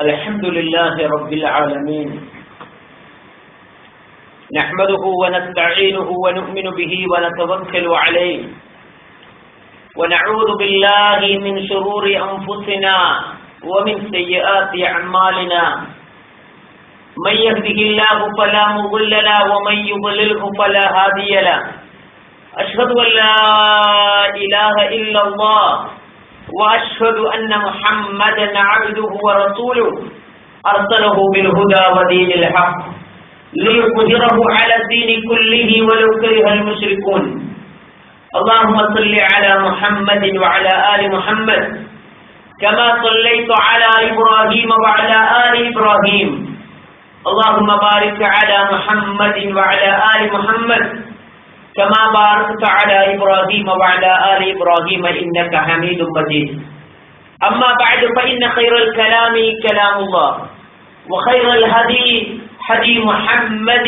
الحمد لله رب العالمين نحمده ونستعينه ونؤمن به ونتوكل عليه ونعوذ بالله من شرور أنفسنا ومن سيئات أعمالنا من يهده الله فلا مضل له ومن يضلله فلا هادي له أشهد أن لا إله إلا الله وأشهد أن محمدا عبده ورسوله أرسله بالهدى ودين الحق ليظهره على الدين كله ولو كره المشركون اللهم صل على محمد وعلى آل محمد كما صليت على إبراهيم وعلى آل إبراهيم اللهم بارك على محمد وعلى آل محمد كما باركت على إبراهيم وعلى آل إبراهيم إنك حميد مجيد أما بعد فإن خير الكلام كلام الله وخير الهدي هدي محمد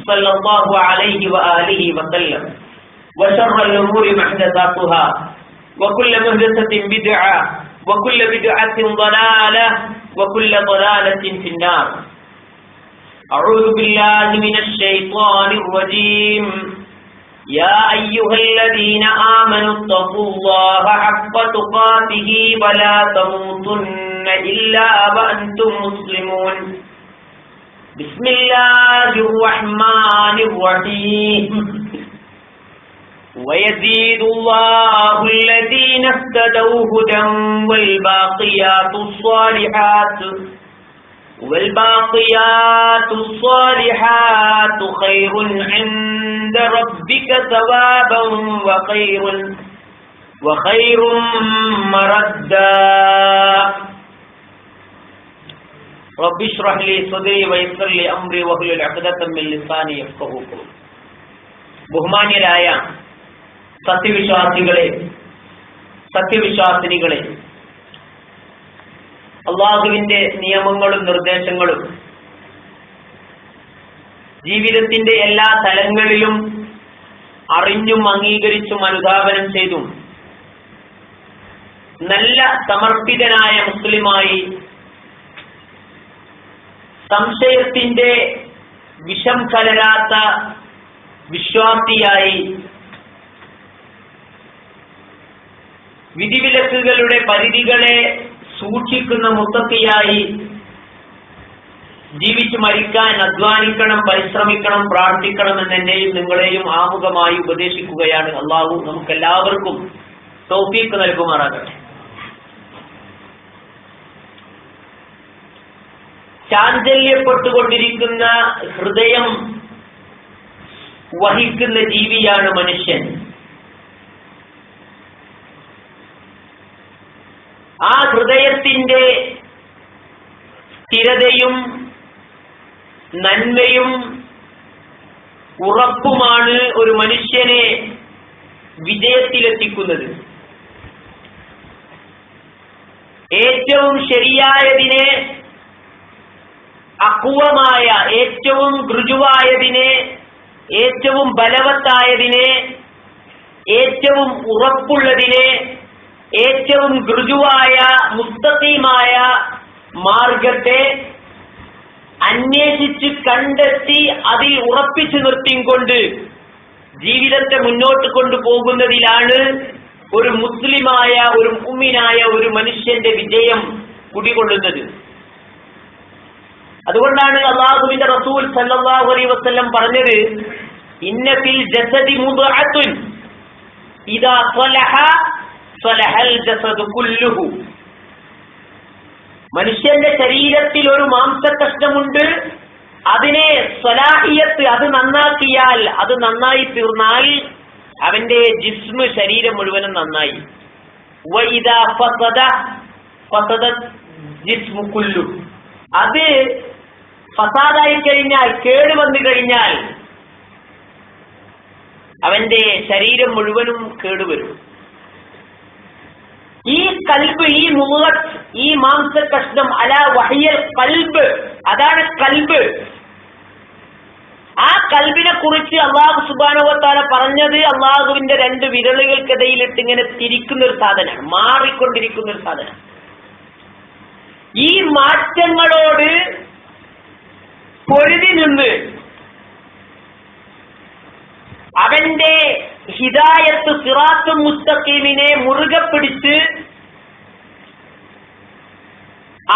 صلى الله عليه وآله وسلم وشر الأمور محدثاتها وكل محدثة بدعة وكل بدعة ضلالة وكل ضلالة في النار أعوذ بالله من الشيطان الرجيم يا أيها الذين آمنوا اتقوا الله حق تقاته ولا تموتن إلا وأنتم مسلمون بسم الله الرحمن الرحيم ويزيد الله الذين اهتدوا هدى والباقيات الصالحات خير عند ربك ثوابا وخير مردا رب اشرح لي صدري ويسر لي أمري واحلل عقدة من لساني يفقهوا قولي. ബഹുമാന്യരായ സത്യവിശ്വാസിനികളെ, അള്ളാഹുവിന്റെ നിയമങ്ങളും നിർദ്ദേശങ്ങളും ജീവിതത്തിന്റെ എല്ലാ തലങ്ങളിലും അറിഞ്ഞും അംഗീകരിച്ചും അനുധാവനം ചെയ്തും നല്ല സമർപ്പിതനായ മുസ്ലിമായി, സംശയത്തിന്റെ വിഷം കലരാത്ത വിശ്വാസിയായി, വിധിവിലക്കുകളുടെ പരിധികളെ സൂക്ഷിക്കുന്ന മുത്തഖിയായി ജീവിച്ചു മരിക്കാൻ അധ്വാനിക്കണം, പരിശ്രമിക്കണം, പ്രാർത്ഥിക്കണമെന്ന് എന്നെയും നിങ്ങളെയും ആമുഖമായി ഉപദേശിക്കുകയാണ്. അള്ളാഹു നമുക്കെല്ലാവർക്കും തൗഫീഖ് നൽകുമാറാകട്ടെ. ചാഞ്ചല്യപ്പെട്ടുകൊണ്ടിരിക്കുന്ന ഹൃദയം വഹിക്കുന്ന ജീവിയാണ് മനുഷ്യൻ. ആ ഹൃദയത്തിന്റെ സ്ഥിരതയും നന്മയും ഉറപ്പുമാണ് ഒരു മനുഷ്യനെ വിജയത്തിലെത്തിക്കുന്നത്. ഏറ്റവും ശരിയായതിനെ, അഖ്വമായ ഏറ്റവും ഋജുവായതിനെ, ഏറ്റവും ബലവത്തായതിനെ, ഏറ്റവും ഉറപ്പുള്ളതിനെ, ഏറ്റവും ഋജുവായ മുസ്തഖീമായ മാർഗത്തെ അന്വേഷിച്ച് കണ്ടെത്തി അതിൽ ഉറപ്പിച്ചു നിർത്തിക്കൊണ്ട് ജീവിതത്തെ മുന്നോട്ട് കൊണ്ടുപോകുന്നതിലാണ് ഒരു മുസ്ലിമായ, ഒരു മുഅ്മിനായ ഒരു മനുഷ്യന്റെ വിജയം കുടികൊള്ളുന്നത്. അതുകൊണ്ടാണ് അല്ലാഹുവിന്റെ റസൂൽ സല്ലല്ലാഹു അലൈഹി വസല്ലം പറഞ്ഞത്, ഇന്ന ഫിൽ ജസദി മുദ്അത്തുൻ ഇദാ സ്വലഹ സ്വലഹൽ ജസദു കുല്ലുഹു. മനുഷ്യന്റെ ശരീരത്തിൽ ഒരു മാംസകഷ്ണമുണ്ട്. അതിനെ സ്വലാഹിയത്ത്, അത് നന്നാക്കിയാൽ, അത് നന്നായി തീർന്നാൽ അവന്റെ ജിസ്മ്, ശരീരം മുഴുവനും നന്നായി. വഇദാ ഫസദ ഫസദത് ജിസ്മു കുല്ലു. അത് ഫസാദായി കഴിഞ്ഞാൽ, കേടുവന്നു കഴിഞ്ഞാൽ അവന്റെ ശരീരം മുഴുവനും കേടുവരും. ഈ കൽബ്, ഈ മുഅത്ത്, ഈ മാംസകഷ്ണം, അലാ വഹിയൽ ഖൽബ്, അതാണ് കൽബ്. ആ കൽബിനെ കുറിച്ച് അല്ലാഹു സുബ്ഹാനഹു വ തആല പറഞ്ഞത് അല്ലാഹുവിന്റെ രണ്ട് വിരലുകൾക്കിടയിലിട്ട് ഇങ്ങനെ തിരിക്കുന്ന ഒരു സാധനമാണ്, മാറിക്കൊണ്ടിരിക്കുന്ന ഒരു സാധനം. ഈ മാറ്റങ്ങളോട് പൊരുതി നിന്ന് അവന്റെ ഹിദായത്ത് സിറാത്തുൽ മുസ്തഖീമിനെ മുറുകെ പിടിച്ച്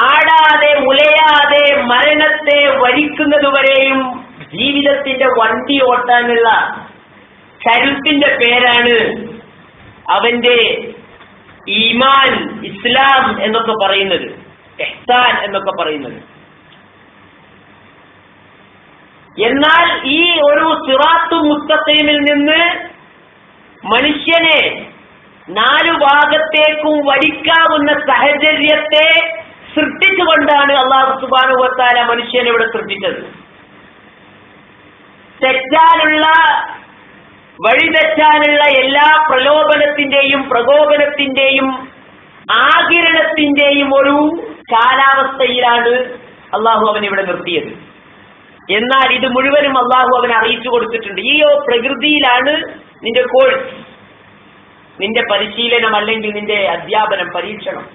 ആടാതെ മുലയാതെ മരണത്തെ വരിക്കുന്നതുവരെയും ജീവിതത്തിന്റെ വണ്ടി ഓട്ടാനുള്ള കരുത്തിന്റെ പേരാണ് അവന്റെ ഈമാൻ, ഇസ്ലാം എന്നൊക്കെ പറയുന്നത്, ഇഹ്സാൻ എന്നൊക്കെ പറയുന്നത്. എന്നാൽ ഈ ഒരു സിറാത്തുൽ മുസ്തഖീമിൽ നിന്ന് മനുഷ്യനെ 4 ഭാഗത്തേക്കും വലിക്കാവുന്ന സാഹചര്യത്തെ സൃഷ്ടിച്ചുകൊണ്ടാണ് അല്ലാഹു സുബ്ഹാനഹു വ തആല മനുഷ്യനെ ഇവിടെ സൃഷ്ടിച്ചത്. തെറ്റാനുള്ള വഴിതെറ്റാനുള്ള എല്ലാ പ്രലോഭനത്തിന്റെയും പ്രകോപനത്തിന്റെയും ആകിരണത്തിന്റെയും ഒരു കാലാവസ്ഥയിലാണ് അള്ളാഹു അവനിവിടെ നിർത്തിയത്. എന്നാൽ ഇത് മുഴുവനും അള്ളാഹു അവനെ അറിയിച്ചു കൊടുത്തിട്ടുണ്ട്. ഈ പ്രകൃതിയിലാണ് നിന്റെ കോഴ്സ്, നിന്റെ പരിശീലനം, അല്ലെങ്കിൽ നിന്റെ അധ്യാപനം, പരീക്ഷണം.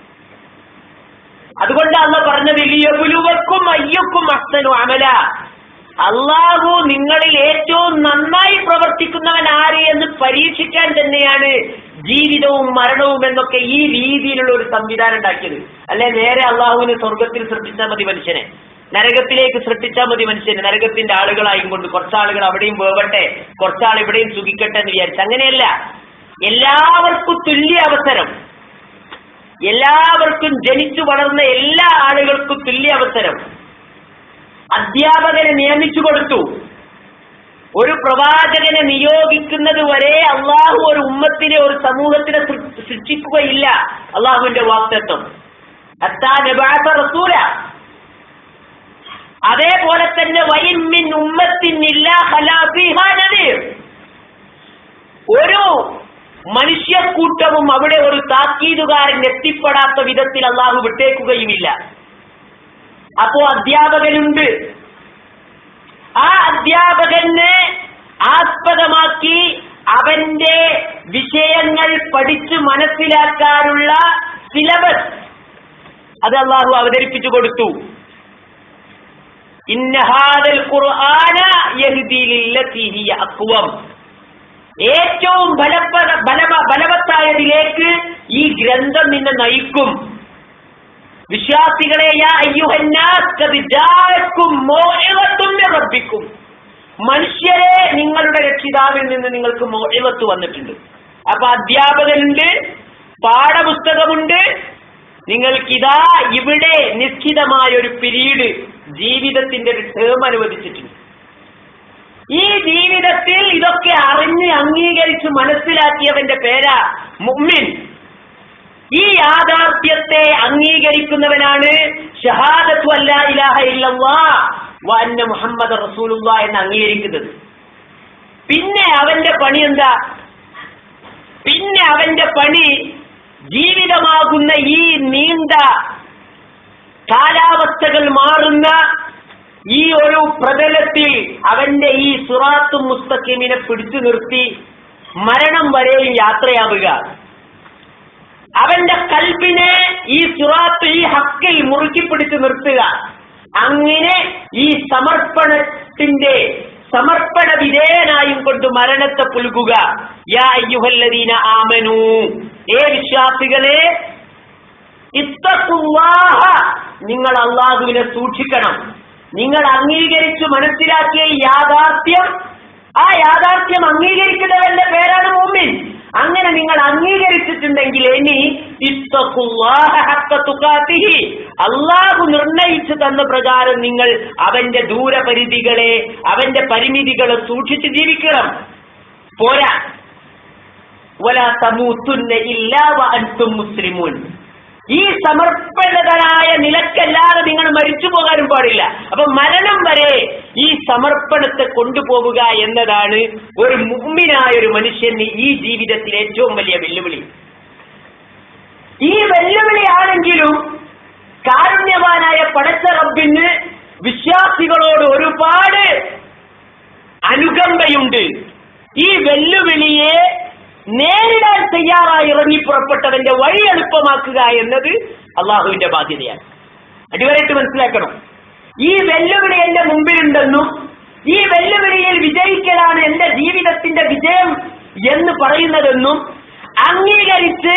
അതുകൊണ്ട് അള്ളാഹു പറഞ്ഞത് ലിയബ്ലുവക്കും അയ്യുക്കും അഹ്സനു അമല, അള്ളാഹു നിങ്ങളിൽ ഏറ്റവും നന്നായി പ്രവർത്തിക്കുന്നവൻ ആര് എന്ന് പരീക്ഷിക്കാൻ തന്നെയാണ് ജീവിതവും മരണവും എന്നൊക്കെ ഈ രീതിയിലുള്ള ഒരു സംവിധാനം ഉണ്ടാക്കിയത്. അല്ലെ നേരെ അള്ളാഹുവിന് സ്വർഗത്തിൽ സൃഷ്ടിച്ചാൽ മതി മനുഷ്യനെ, നരകത്തിലേക്ക് സൃഷ്ടിച്ചാൽ മതി മനുഷ്യനെ, നരകത്തിന്റെ ആളുകളായും കൊണ്ട് കുറച്ചാളുകൾ അവിടെയും വേവട്ടെ, കുറച്ചാൾ ഇവിടെയും സുഖിക്കട്ടെ എന്ന് വിചാരിച്ചു. അങ്ങനെയല്ല, എല്ലാവർക്കും തുല്യ അവസരം, എല്ലാവർക്കും ജനിച്ചു വളർന്ന എല്ലാ ആളുകൾക്കും തുല്യ അവസരം. അധ്യാപകനെ നിയമിച്ചു കൊടുത്തു. ഒരു പ്രവാചകനെ നിയോഗിക്കുന്നത് വരെ അള്ളാഹു ഒരു ഉമ്മത്തിനെ, ഒരു സമൂഹത്തിനെ സൃഷ്ടിക്കുകയില്ല. അള്ളാഹുവിന്റെ വാക്തത്വം ഹത്താ നബഅസ റസൂല. അതേപോലെ തന്നെ വഇൻ മിൻ ഉമ്മത്തിൻ ഇല്ലാ ഖലാ ഫീഹാ നദീർ, ഒരു മനുഷ്യക്കൂട്ടവും അവിടെ ഒരു താക്കീതുകാരൻ എത്തിപ്പെടാത്ത വിധത്തിൽ അള്ളാഹു വിട്ടേക്കുകയുമില്ല. അപ്പോ അധ്യാപകനുണ്ട്. ആ അധ്യാപകനെ ആസ്പദമാക്കി അവന്റെ വിഷയങ്ങൾ പഠിച്ച് മനസ്സിലാക്കാനുള്ള സിലബസ് അത് അള്ളാഹു അവതരിപ്പിച്ചു കൊടുത്തു. ഇന്ന ഹാദൽ ഖുർആന യഹ്ദി ലില്ലതി ഹിയ അഖ്വം, ഏറ്റവും ബലവത്തായതിലേക്ക് ഈ ഗ്രന്ഥം നിന്നെ നയിക്കും. വിശ്വാസികളെ, യാ അയ്യുഹന്നാസ് ഖദ് ജാഅക്കും മൗഇദത്തും മിർ റബ്ബിക്കും, മനുഷ്യരെ നിങ്ങളുടെ രക്ഷിതാവിൽ നിന്ന് നിങ്ങൾക്ക് മൗഇദത്ത് വന്നിട്ടുണ്ട്. അപ്പൊ അധ്യാപകനുണ്ട്, പാഠപുസ്തകമുണ്ട്. നിങ്ങൾക്കിതാ ഇവിടെ നിശ്ചിതമായ ഒരു പീരീഡ്, ജീവിതത്തിന്റെ ഒരു ടേം അനുവദിച്ചിട്ടുണ്ട്. ഈ ജീവിതത്തിൽ ഇതൊക്കെ അറിഞ്ഞ് അംഗീകരിച്ച് മനസ്സിലാക്കിയവന്റെ പേരാ മുഅ്മിൻ. ഈ യാഥാർത്ഥ്യത്തെ അംഗീകരിക്കുന്നവനാണ് ഷഹാദത്തു അല്ലാ ഇലാഹ ഇല്ലല്ലാഹ് വ അന്ന മുഹമ്മദ റസൂലുള്ളാഹ് എന്ന് അംഗീകരിക്കുന്നത്. പിന്നെ അവന്റെ പണി എന്താ? പിന്നെ അവന്റെ പണി ജീവിതമാകുന്ന ഈ നീണ്ട കാലാവസ്ഥകൾ മാറുന്ന ഈ ഒരു പ്രതലത്തിൽ അവന്റെ ഈ സിറാത്തുൽ മുസ്തഖീമിനെ പിടിച്ചു നിർത്തി മരണം വരെയും യാത്രയാവുക. അവന്റെ കൽബിനെ ഈ സിറാത്ത്, ഈ ഹക്കിൽ മുറുക്കി പിടിച്ചു നിർത്തുക. അങ്ങനെ ഈ സമർപ്പണ വിധേയനായും കൊണ്ട് മരണത്തെ പുൽകുക. യാ അയ്യുഹല്ലദീന ആമനൂ, ഏ വിശ്വാസികളെ, ഇത്തഖുല്ലാഹ, നിങ്ങൾ അല്ലാഹുവിനെ സൂക്ഷിക്കണം. നിങ്ങൾ അംഗീകരിച്ചു മനസ്സിലാക്കിയ യാഥാർത്ഥ്യം, ആ യാഥാർത്ഥ്യം അംഗീകരിക്കുന്നവന്റെ പേരാണ് മുഅ്മിൻ. അങ്ങനെ നിങ്ങൾ അംഗീകരിച്ചിട്ടുണ്ടെങ്കിൽ ഇനി ഇത്തഖുല്ലാഹ ഹഖ്ക തുഖാതിഹി, അല്ലാഹു നിർണയിച്ചു തന്ന പ്രകാരം നിങ്ങൾ അവന്റെ ദൂരപരിധികളെ, അവന്റെ പരിമിതികളെ സൂക്ഷിച്ച് ജീവിക്കണം. പോരാ, വലാ തമൂതുന്ന ഇല്ലാ വഅൻതും മുസ്ലിമൂൻ, ഈ സമർപ്പണതനായ നിലക്കല്ലാതെ നിങ്ങൾ മരിച്ചു പോകാനും പാടില്ല. അപ്പൊ മരണം വരെ ഈ സമർപ്പണത്തെ കൊണ്ടുപോവുക എന്നതാണ് ഒരു മുഅ്മിനായ ഒരു മനുഷ്യന് ഈ ജീവിതത്തിൽ ഏറ്റവും വലിയ വെല്ലുവിളി. ഈ വെല്ലുവിളിയാണെങ്കിലും കാരുണ്യവാനായ പടച്ച റബ്ബിന് വിശ്വാസികളോട് ഒരുപാട് അനുകമ്പയുണ്ട്. ഈ വെല്ലുവിളിയെ നേരിടാൻ തയ്യാറായി ഇറങ്ങി പുറപ്പെട്ടവന്റെ വഴി എളുപ്പമാക്കുക എന്നത് അള്ളാഹുവിന്റെ ബാധ്യതയാണ്. അടിവരായിട്ട് മനസ്സിലാക്കണം. ഈ വെല്ലുവിളി എന്റെ മുമ്പിലുണ്ടെന്നും ഈ വെല്ലുവിളിയിൽ വിജയിക്കലാണ് എന്റെ ജീവിതത്തിന്റെ വിജയം എന്ന് പറയുന്നതെന്നും അംഗീകരിച്ച്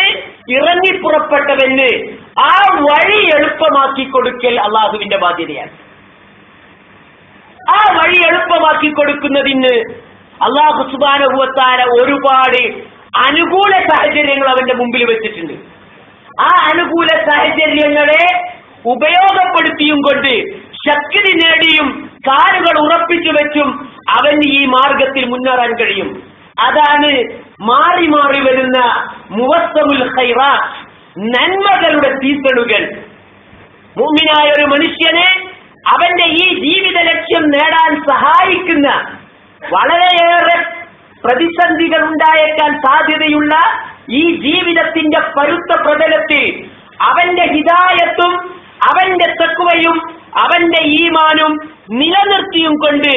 ഇറങ്ങിപ്പുറപ്പെട്ടവന് ആ വഴി എളുപ്പമാക്കി കൊടുക്കൽ അള്ളാഹുവിന്റെ ബാധ്യതയാണ്. ആ വഴി എളുപ്പമാക്കി കൊടുക്കുന്നതിന് അള്ളാഹു സുബ്ഹാനഹു വ തആല ഒരുപാട് അനുകൂല സാഹചര്യങ്ങൾ അവന്റെ മുമ്പിൽ വെച്ചിട്ടുണ്ട്. ആ അനുകൂല സാഹചര്യങ്ങളെ ഉപയോഗപ്പെടുത്തിയും കൊണ്ട് ശക്തി നേടിയും കാലുകൾ ഉറപ്പിച്ചു വെച്ചും അവന് ഈ മാർഗത്തിൽ മുന്നേറാൻ കഴിയും. അതാണ് മാറി മാറി വരുന്ന മുവസ്സമുൽ ഖൈറാത്ത്, നന്മകളുടെ സീസണുകൾ. മുഅ്മിനായ ഒരു മനുഷ്യനെ അവന്റെ ഈ ജീവിത ലക്ഷ്യം നേടാൻ സഹായിക്കുന്ന വളരെയേറെ പ്രതിസന്ധികൾ ഉണ്ടായേക്കാൻ സാധ്യതയുള്ള ഈ ജീവിതത്തിന്റെ പരുത്ത പ്രതലത്തിൽ അവന്റെ ഹിദായത്തും അവന്റെ തഖ്വയും അവന്റെ ഈമാനും നിലനിർത്തിയും കൊണ്ട്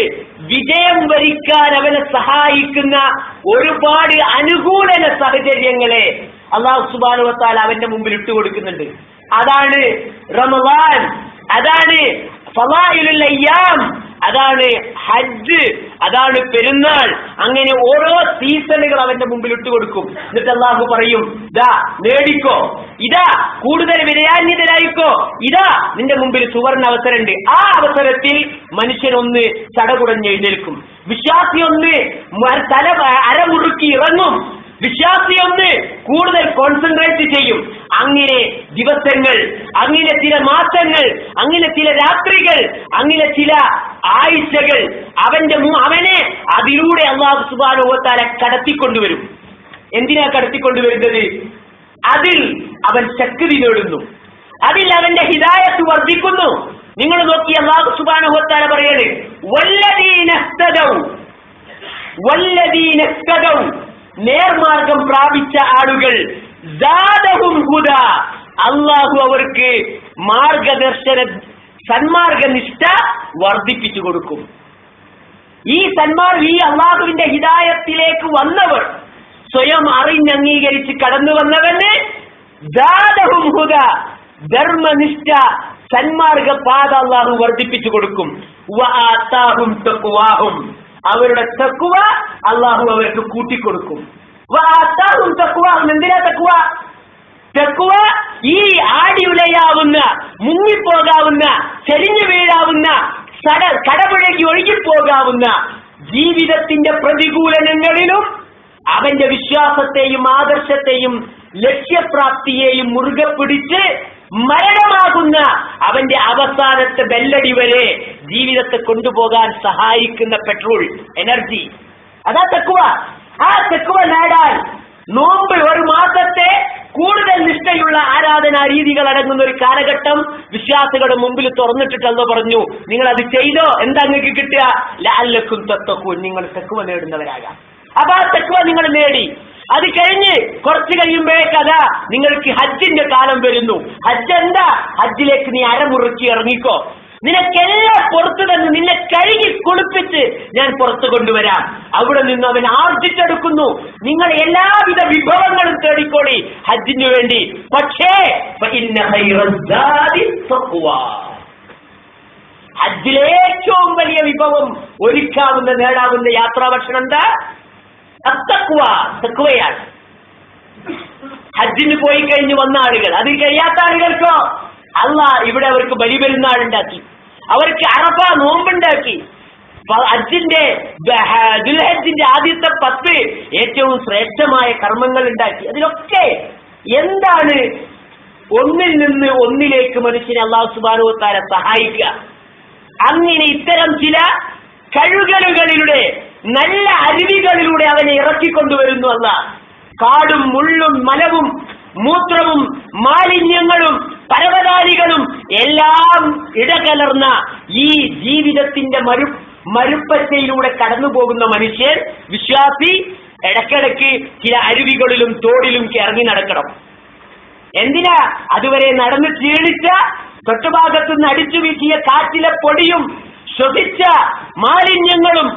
വിജയം വരിക്കാൻ അവനെ സഹായിക്കുന്ന ഒരുപാട് അനുകൂല സാഹചര്യങ്ങളെ അല്ലാഹു സുബ്ഹാനഹു വ തആല അവന്റെ മുമ്പിൽ ഇട്ടുകൊടുക്കുന്നുണ്ട്. അതാണ് റമളാൻ, അതാണ് ഫളായിലുൽ അയ്യാം, അതാണ് ഹജ്ജ്, അതാണ് പെരുന്നാൾ. അങ്ങനെ ഓരോ സീസണുകൾ അവന്റെ മുമ്പിൽ ഇട്ടുകൊടുക്കും. എന്നിട്ട് അല്ലാഹു പറയും, ഇതാ നേടിക്കോ, ഇതാ കൂടുതൽ വിനയാന്വിതനായിക്കോ, ഇതാ നിന്റെ മുമ്പിൽ സുവർണ അവസരമുണ്ട്. ആ അവസരത്തിൽ മനുഷ്യനൊന്ന് ചടകുടഞ്ഞ് എഴുന്നേൽക്കും, വിശ്വാസിയൊന്ന് തല അരമുറുക്കി ഇറങ്ങും, വിശ്വാസിയൊന്ന് കൂടുതൽ കോൺസെൻട്രേറ്റ് ചെയ്യും. അങ്ങനെ ദിവസങ്ങൾ, അങ്ങനെ ചില മാസങ്ങൾ, അങ്ങനെ ചില രാത്രികൾ, അങ്ങനെ ചില ആഴ്ചകൾ അവനെ അതിലൂടെ അല്ലാഹു സുബ്ഹാനഹു വ തആല കടത്തിക്കൊണ്ടുവരും. എന്തിനാ കടത്തിക്കൊണ്ടുവരുന്നത്? അതിൽ അവൻ ശക്തി നേടുന്നു, അതിൽ അവന്റെ ഹിദായത്ത് വർദ്ധിക്കുന്നു. നിങ്ങൾ നോക്കി അല്ലാഹു സുബ്ഹാനഹു വ തആല പറയാണ്, വല്ലദീന ഇഹ്തദൗ, നേർമാർഗം പ്രാപിച്ച ആളുകൾ, സാദഹും ഹുദാ, അല്ലാഹു അവർക്ക് മാർഗദർശന സന്മാർഗനിഷ്ഠ വർദ്ധിപ്പിച്ചു കൊടുക്കും. ഈ അല്ലാഹുവിന്റെ ഹിദായത്തിലേക്ക് വന്നവർ, സ്വയം അറിഞ്ഞംഗീകരിച്ച് കടന്നു വന്നവന് സാദഹും ഹുദാ, ധർമ്മനിഷ്ഠ സന്മാർഗ പാത അല്ലാഹു വർദ്ധിപ്പിച്ചു കൊടുക്കും. വആതാഹും തഖ്വാഹും, അവരുടെ തഖ്വ അല്ലാഹു അവർക്ക് കൂട്ടിക്കൊടുക്കും. വആതാഹും തഖ്വാഹും, എന്തിനാ തഖ്വ? തഖ്വ ഈ ആടിയുലയാവുന്ന, മുങ്ങിപ്പോകാവുന്ന, ചെരിഞ്ഞു വീഴാവുന്ന, കടപുഴകി ഒഴുകിപ്പോകാവുന്ന ജീവിതത്തിന്റെ പ്രതികൂലങ്ങളിലും അവന്റെ വിശ്വാസത്തെയും ആദർശത്തെയും ലക്ഷ്യപ്രാപ്തിയെയും മുറുകെ പിടിച്ച് മരണമാകുന്ന അവന്റെ അവസാനത്തെ ബെല്ലടി വരെ ജീവിതത്തെ കൊണ്ടുപോകാൻ സഹായിക്കുന്ന പെട്രോൾ, എനർജി, അതാ തഖ്വ. ആ തഖ്വ നേടാൻ നോമ്പ് ഒരു മാസത്തെ കൂടുതൽ നിഷ്ഠയുള്ള ആരാധനാ രീതികൾ അടങ്ങുന്ന ഒരു കാലഘട്ടം വിശ്വാസികളുടെ മുമ്പിൽ തുറന്നിട്ടിട്ടെന്ന് പറഞ്ഞു, നിങ്ങൾ അത് ചെയ്തോ, എന്താ നിങ്ങൾക്ക് കിട്ടുക? ലഅല്ലക്കും തത്തഖൂൻ, നിങ്ങൾ തഖ്വ നേടുന്നവരാകാം. അപ്പൊ ആ തഖ്വ നിങ്ങൾ നേടി. അത് കഴിഞ്ഞ് കുറച്ച് കഴിയുമ്പോഴേക്കതാ നിങ്ങൾക്ക് ഹജ്ജിന്റെ കാലം വരുന്നു. ഹജ്ജ് എന്താ? ഹജ്ജിലേക്ക് നീ അരമുറുക്കി ഇറങ്ങിക്കോ, നിനക്കെല്ലാം പുറത്തു തന്നെ നിന്നെ കഴുകി കുളിപ്പിച്ച് ഞാൻ പുറത്തു കൊണ്ടുവരാം. അവിടെ നിന്ന് അവൻ ആർജിച്ചെടുക്കുന്നു. നിങ്ങൾ എല്ലാവിധ വിഭവങ്ങളും തേടിക്കോളി ഹജ്ജിനു വേണ്ടി. പക്ഷേ ഹജ്ജിലെ ഏറ്റവും വലിയ വിഭവം, ഒരുക്കാവുന്ന നേടാവുന്ന യാത്രാഭക്ഷണം എന്താ? തഖ്വയാണ്. ഹജ്ജിന് പോയി കഴിഞ്ഞ് വന്ന ആളുകൾ, അത് കഴിയാത്ത ആളുകൾക്കോ അല്ലാഹ് ഇവിടെ അവർക്ക് ബലിപെരുന്നാൾ ഉണ്ടാക്കി, അവർക്ക് അറഫ നോമ്പുണ്ടാക്കി, ദുൽഹജ്ജിന്റെ ആദ്യത്തെ 10 ഏറ്റവും ശ്രേഷ്ഠമായ കർമ്മങ്ങൾ ഉണ്ടാക്കി. അതിലൊക്കെ എന്താണ്? ഒന്നിൽ നിന്ന് ഒന്നിലേക്ക് മനുഷ്യനെ അല്ലാഹു സുബ്ഹാനഹു വ തആല സഹായിക്കുക. അങ്ങനെ ഇത്തരം ചില കഴുകലുകളിലൂടെ, നല്ല അരുവികളിലൂടെ അവനെ ഇറക്കിക്കൊണ്ടുവരുന്നു അല്ലാഹ്. കാടും മുള്ളും മലവും മൂത്രവും മാലിന്യങ്ങളും പരവതാനികളും എല്ലാം ഇടകലർന്ന ഈ ജീവിതത്തിന്റെ മരുപ്പറ്റയിലൂടെ കടന്നു പോകുന്ന മനുഷ്യൻ, വിശ്വാസി, ഇടക്കിടക്ക് ചില അരുവികളിലും തോടിലും ഇറങ്ങി നടക്കണം. എന്തിനാ? അതുവരെ നടന്ന് ക്ഷീണിച്ച, തൊട്ടുഭാഗത്തുനിന്ന് അടിച്ചു വീശിയ കാറ്റിലെ പൊടിയും ശ്വസിച്ച മാലിന്യങ്ങളും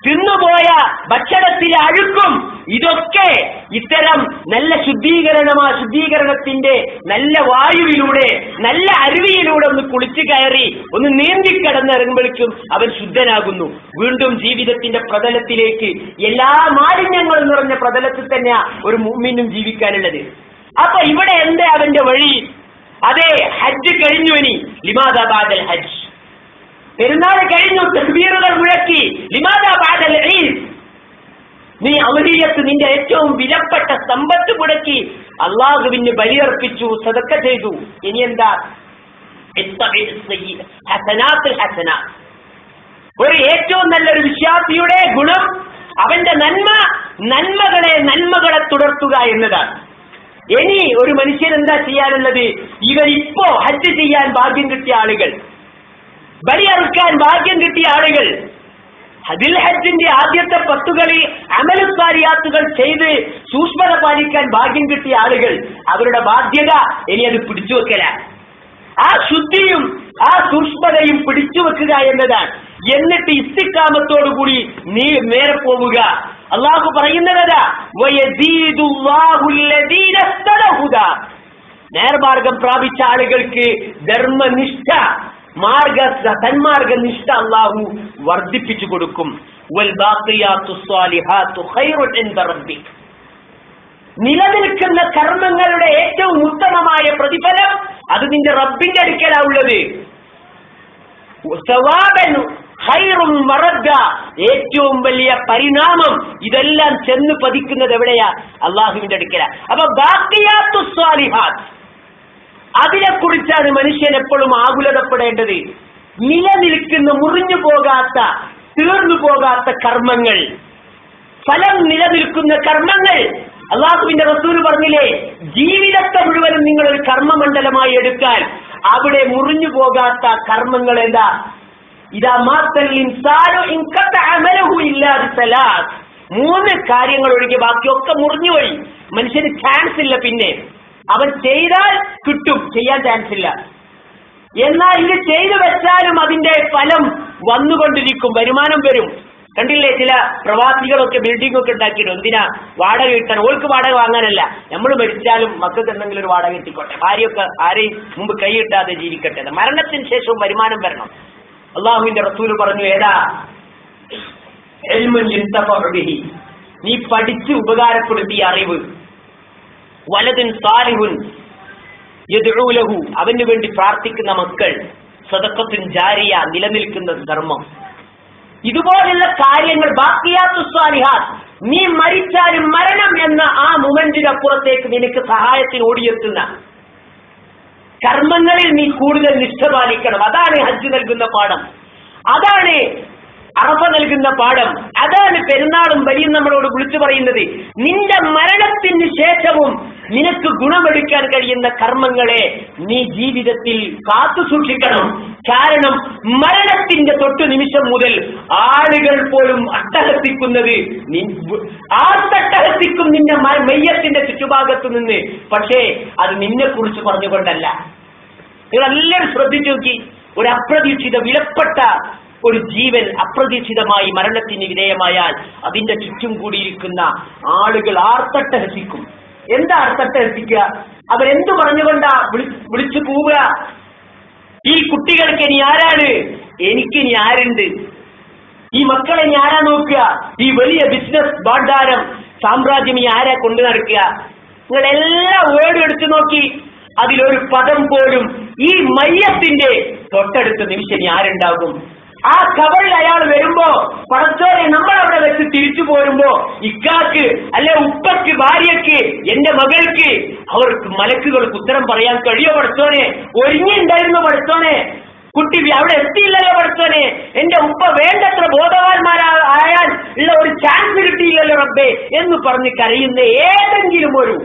തിന്നുപോയ ഭക്ഷണത്തിലെ അഴുക്കും ഇതൊക്കെ ഇത്തരം നല്ല ശുദ്ധീകരണത്തിന്റെ നല്ല വായുവിലൂടെ നല്ല അരുവിയിലൂടെ ഒന്ന് കുളിച്ചു കയറി ഒന്ന് നീന്തി കടന്നിറങ്ങുമ്പോഴേക്കും അവൻ ശുദ്ധനാകുന്നു. വീണ്ടും ജീവിതത്തിന്റെ പ്രതലത്തിലേക്ക് എല്ലാ മാലിന്യങ്ങളും നിറഞ്ഞ പ്രതലത്തിൽ തന്നെയാ ഒരു മുഅ്മിനും ജീവിക്കാനുള്ളത്. അപ്പൊ ഇവിടെ എന്താ അവന്റെ വഴി? അതെ, ഹജ്ജ് കഴിഞ്ഞു. ഇനി ലിമാദാ ബഅദൽ ഹജ്ജ്, പെരുന്നാൾ കഴിഞ്ഞു, തക്ബീറുകൾ മുഴക്കി. ലിമാദാ ബഅദൽ ഈദ്, നീ അമലിയത്ത് നിന്റെ ഏറ്റവും വിലപ്പെട്ട സമ്പത്ത് മുടക്കി അള്ളാഹുവിന് ബലിയർപ്പിച്ചു, സദക്ക ചെയ്തു. ഇനി എന്താ? ഒരു ഏറ്റവും നല്ലൊരു വിശ്വാസിയുടെ ഗുണം അവന്റെ നന്മകളെ തുടർത്തുക എന്നതാണ്. ഇനി ഒരു മനുഷ്യൻ എന്താ ചെയ്യാനുള്ളത്? ഇവരിപ്പോ ഹജ്ജ് ചെയ്യാൻ ഭാഗ്യം കിട്ടിയ ആളുകൾ, ബലിയറുക്കാൻ ഭാഗ്യം കിട്ടിയ ആളുകൾ, ദിൽ ഹജ്ജിന്റെ ആദ്യത്തെ 10 കളിൽ അമലുസാരിയാത്തുകൾ ചെയ്ത് സൂക്ഷ്മത പാലിക്കാൻ ഭാഗ്യം കിട്ടിയ ആളുകൾ, അവരുടെ ബാധ്യത ഇനി അത് പിടിച്ചു വെക്കല. ആ ശുദ്ധിയും ആ സൂക്ഷ്മതയും പിടിച്ചു വെക്കുക എന്നതാണ്. എന്നിട്ട് ഇസ്തിഖാമത്തോടുകൂടി നീ നേരെ പോവുക. അള്ളാഹു പറയുന്നതാ, നേർമാർഗം പ്രാപിച്ച ആളുകൾക്ക് ധർമ്മനിഷ്ഠ സന്മാർഗനിഷ്ഠ അള്ളാഹു വർദ്ധിപ്പിച്ചു കൊടുക്കും. നിലനിൽക്കുന്ന കർമ്മങ്ങളുടെ ഏറ്റവും ഉത്തമമായ പ്രതിഫലം അത് നിന്റെ റബ്ബിന്റെ അടുക്കലാണുള്ളത്. ഏറ്റവും വലിയ പരിണാമം ഇതെല്ലാം ചെന്ന് പതിക്കുന്നത് എവിടെയാ? അള്ളാഹുവിന്റെ അടുക്കല. അപ്പൊ ബാഖിയാത്തു സ്വാലിഹാത്ത്, അതിനെക്കുറിച്ചാണ് മനുഷ്യൻ എപ്പോഴും ആകുലതപ്പെടേണ്ടത്. നിലനിൽക്കുന്ന, മുറിഞ്ഞു പോകാത്ത, തീർന്നു പോകാത്ത കർമ്മങ്ങൾ, ഫലം നിലനിൽക്കുന്ന കർമ്മങ്ങൾ. അള്ളാഹുവിന്റെ റസൂൽ പറഞ്ഞില്ലേ, ജീവിതത്തെ മുഴുവനും നിങ്ങൾ ഒരു കർമ്മമണ്ഡലമായി എടുത്താൽ അവിടെ മുറിഞ്ഞു പോകാത്ത കർമ്മങ്ങൾ എന്താ? ഇതാ മാത്തൽ ഇൻസാനു ഇൻഖത അമലഹു ഇല്ലാ ബിസലാസ്, 3 കാര്യങ്ങൾ ഒഴികെ ബാക്കിയൊക്കെ മുറിഞ്ഞുപോയി. മനുഷ്യന് ചാൻസ് ഇല്ല. പിന്നെ അവൻ ചെയ്താൽ കിട്ടും, ചെയ്യാൻ ചാൻസ് ഇല്ല. എന്നാൽ ഇത് ചെയ്തു വെച്ചാലും അതിന്റെ ഫലം വന്നുകൊണ്ടിരിക്കും, വരുമാനം വരും. കണ്ടില്ലേ, ചില പ്രവാസികളൊക്കെ ബിൽഡിംഗ് ഒക്കെ ഉണ്ടാക്കിയിടും. എന്തിനാ? വാടക കിട്ടാൻ. ഓൾക്ക് വാടക വാങ്ങാനല്ല, നമ്മൾ മരിച്ചാലും മക്കൾക്ക് എന്തെങ്കിലും ഒരു വാടക കിട്ടിക്കോട്ടെ, ഭാര്യയൊക്കെ ആരെയും മുമ്പ് കൈയിട്ടാതെ ജീവിക്കട്ടെ. മരണത്തിന് ശേഷവും വരുമാനം വരണം. അള്ളാഹുവിന്റെ റസൂൽ പറഞ്ഞു, ഏതാ? നീ പഠിച്ച് ഉപകാരപ്പെടുത്തിയ അറിവ്. വലതുൻ സാലിഹുൻ യദ്ഉ ലഹു, അവന് വേണ്ടി പ്രാർത്ഥിക്കുന്ന മക്കൾ. സദഖത്തുൻ ജാരിയ, നിലനിൽക്കുന്ന ധർമ്മം. ഇതുപോലുള്ള കാര്യങ്ങൾ, ബാഖിയാത്തു സ്വാലിഹാത്ത്. നീ മരിച്ചാലും മരണം എന്ന ആ മൊമെന്റിനപ്പുറത്തേക്ക് നിനക്ക് സഹായത്തിന് ഓടിയെത്തുന്ന കർമ്മങ്ങളിൽ നീ കൂടുതൽ നിഷ്ഠ പാലിക്കണം. അതാണ് ഹജ്ജ് നൽകുന്ന പാഠം, അതാണ് അറഫ നൽകുന്ന പാഠം, അതാണ് പെരുന്നാളും ബലിയും നമ്മളോട് വിളിച്ചു പറയുന്നത്. നിന്റെ മരണത്തിന് ശേഷവും നിനക്ക് ഗുണമെടുക്കാൻ കഴിയുന്ന കർമ്മങ്ങളെ നീ ജീവിതത്തിൽ കാത്തു സൂക്ഷിക്കണം. കാരണം മരണത്തിന്റെ തൊട്ടു നിമിഷം മുതൽ ആളുകൾ പോലും അട്ടഹസിക്കുന്നത്, ആർത്തട്ടഹസിക്കും നിന്റെ മയ്യത്തിന്റെ ചുറ്റുഭാഗത്തു നിന്ന്. പക്ഷേ അത് നിന്നെ കുറിച്ച് പറഞ്ഞുകൊണ്ടല്ല. നിങ്ങളെല്ലാവരും ശ്രദ്ധിച്ചു നോക്കി, ഒരു അപ്രതീക്ഷിത വിലപ്പെട്ട ഒരു ജീവൻ അപ്രതീക്ഷിതമായി മരണത്തിന് വിധേയമായാൽ അതിന്റെ ചുറ്റും കൂടിയിരിക്കുന്ന ആളുകൾ ആർത്തട്ടഹസിക്കും. എന്താ ആർത്തട്ടഹസിക്കുക? അവരെന്തു പറഞ്ഞുകൊണ്ടാ വിളിച്ചു പോവുക? ഈ കുട്ടികൾക്ക് ഇനി ആരാണ്? എനിക്കിനി ആരുണ്ട്? ഈ മക്കളെ ഇനി ആരാ നോക്കുക? ഈ വലിയ ബിസിനസ് ഭാണ്ഡാരം സാമ്രാജ്യം ഈ ആരാ കൊണ്ടു നടക്കുക? നിങ്ങൾ എല്ലാ വേർഡും എടുത്തു നോക്കി, അതിലൊരു പദം പോലും ഈ മയ്യത്തിന്റെ തൊട്ടടുത്ത നിമിഷം ഇനി ആരുണ്ടാകും? ആ കബറിൽ അയാൾ വരുമ്പോ, പടച്ചോനെ നമ്മളവിടെ വെച്ച് തിരിച്ചു പോരുമ്പോ ഇക്കാക്ക് അല്ലെ ഉപ്പക്ക്, ഭാര്യക്ക്, എന്റെ മകൾക്ക്, അവർക്ക് മലക്കുകൾക്ക് ഉത്തരം പറയാൻ കഴിയോ? പടച്ചോനെ ഒരുങ്ങിണ്ടായിരുന്നു പടച്ചോനെ, കുട്ടി അവിടെ എത്തിയില്ലല്ലോ പടച്ചോനെ, എന്റെ ഉപ്പ വേണ്ടത്ര ബോധവാന്മാരായാൽ ഉള്ള ഒരു ചാൻസ് കിട്ടിയില്ലല്ലോ റബ്ബേ എന്ന് പറഞ്ഞ് കരയുന്ന ഏതെങ്കിലും ഒരു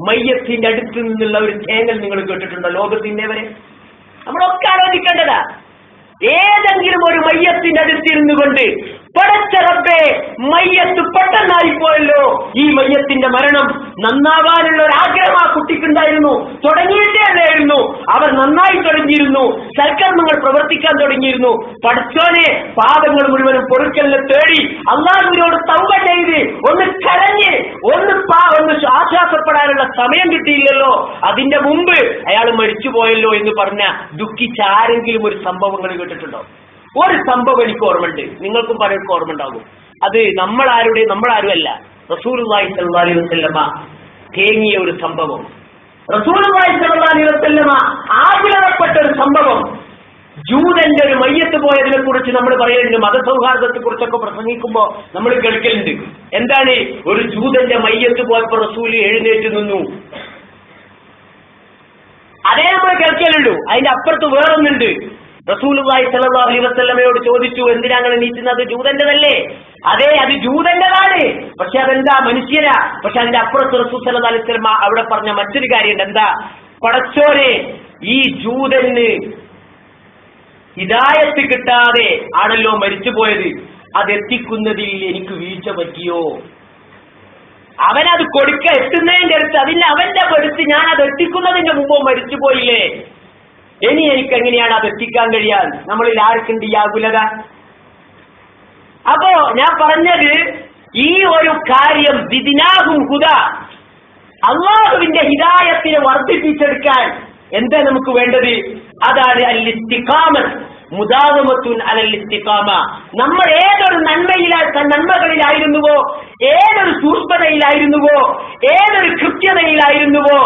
മയ്യത്തിന്റെ അടുത്ത് നിന്നുള്ള ഒരു തേങ്ങൽ നിങ്ങൾ കേട്ടിട്ടുണ്ടോ ലോകത്തിന്റെ വരെ? നമ്മളൊക്കെ ആലോചിക്കേണ്ടതാ. ഏതെങ്കിലും ഒരു മയ്യത്തിന്റെ അടുത്തിരുന്നു കൊണ്ട് പടച്ച റബ്ബേ, മയ്യത്ത് പെട്ടെന്നായി പോയല്ലോ, ഈ മയ്യത്തിന്റെ മരണം നന്നാവാനുള്ള ഒരു ആഗ്രഹം ആ കുട്ടിക്കുണ്ടായിരുന്നു, തുടങ്ങിയിട്ടേ അല്ലായിരുന്നു, അവർ നന്നായി തുടങ്ങിയിരുന്നു, സൽക്കർമ്മങ്ങൾ പ്രവർത്തിക്കാൻ തുടങ്ങിയിരുന്നു. പടച്ചോനെ, പാപങ്ങൾ മുഴുവനും പൊറുക്കലിനെ തേടി അല്ലാഹുവിനോട് തൗബ ചെയ്ത് ഒന്ന് കരഞ്ഞ് പറയാനുള്ള സമയം കിട്ടിയില്ലല്ലോ, അതിന്റെ മുമ്പ് അയാൾ മരിച്ചുപോയല്ലോ എന്ന് പറഞ്ഞ ദുഃഖിച്ച ആരെങ്കിലും ഒരു സംഭവങ്ങൾ കേട്ടിട്ടുണ്ടോ? ഒരു സംഭവം എനിക്ക് ഓർമ്മയുണ്ട്, നിങ്ങൾക്കും പലർക്കും ഓർമ്മ ഉണ്ടാകും. അത് നമ്മളാരും അല്ല, റസൂലുള്ളാഹി സ്വല്ലല്ലാഹു അലൈഹി വസല്ലമ തേങ്ങിയ ഒരു സംഭവം. റസൂലുള്ളാഹി സ്വല്ലല്ലാഹു അലൈഹി വസല്ലമ ആകുലപ്പെട്ട ഒരു സംഭവം. ജൂതന്റെ ഒരു മയ്യത്ത് പോയതിനെ കുറിച്ച് നമ്മൾ പറയുന്നുണ്ട്, മതസൗഹാർദ്ദത്തെ കുറിച്ചൊക്കെ പ്രസംഗിക്കുമ്പോ നമ്മൾ കേൾക്കലുണ്ട്. എന്താണ്? ഒരു ജൂതന്റെ മയ്യത്ത് പോയപ്പോ റസൂല് എഴുന്നേറ്റ് നിന്നു, അതേ നമ്മൾ കേൾക്കലുള്ളൂ. അതിന്റെ അപ്പുറത്ത് വേറൊന്നുണ്ട്. റസൂലുള്ളാഹി സ്വല്ലല്ലാഹു അലൈഹി വസല്ലമയോട് ചോദിച്ചു, എന്തിനാ അങ്ങനെ നീറ്റുന്നത്? ജൂതന്റെതല്ലേ? അതെ, അത് ജൂതന്റെതാണ്, പക്ഷെ അതെന്താ? മനുഷ്യരാ. പക്ഷെ അതിന്റെ അപ്പുറത്ത് റസൂൽ സ്വല്ലല്ലാഹു അലൈഹി വസല്ലമ അവിടെ പറഞ്ഞ മറ്റൊരു കാര്യമുണ്ട്. എന്താ? പടച്ചോനെ, ഈ ജൂതന് ഹിദായത്ത് കിട്ടാതെ ആണല്ലോ മരിച്ചുപോയത്, അതെത്തിക്കുന്നതിൽ എനിക്ക് വീഴ്ച പറ്റിയോ? അവനത് എത്തുന്നതിന്റെ അടുത്ത് അവന്റെ അടുത്ത് ഞാൻ അത് എത്തിക്കുന്നതിന്റെ മുമ്പോ മരിച്ചുപോയില്ലേ, ഇനി എനിക്ക് എങ്ങനെയാണ് അത് എത്തിക്കാൻ കഴിയാൻ? നമ്മളിൽ ആർക്കുണ്ട് ഈ ആകുലത? അപ്പോ ഞാൻ പറഞ്ഞത്, ഈ ഒരു കാര്യം ദിദിനാഹും ഹുദ, അല്ലാഹുവിന്റെ ഹിദായത്തിനെ വർദ്ധിപ്പിച്ചെടുക്കാൻ എന്താ നമുക്ക് വേണ്ടത്? അതാണ് അൽ-ഇസ്തിഖാമത്ത്, മുദാവമത്തുൻ അലൽ ഇസ്തിഖാമ. നമ്മൾ ഏതൊരു നന്മകളിലായിരുന്നുവോ, ഏതൊരു സൂക്ഷ്മതയിലായിരുന്നുവോ, ഏതൊരു കൃത്യതയിലായിരുന്നുവോ,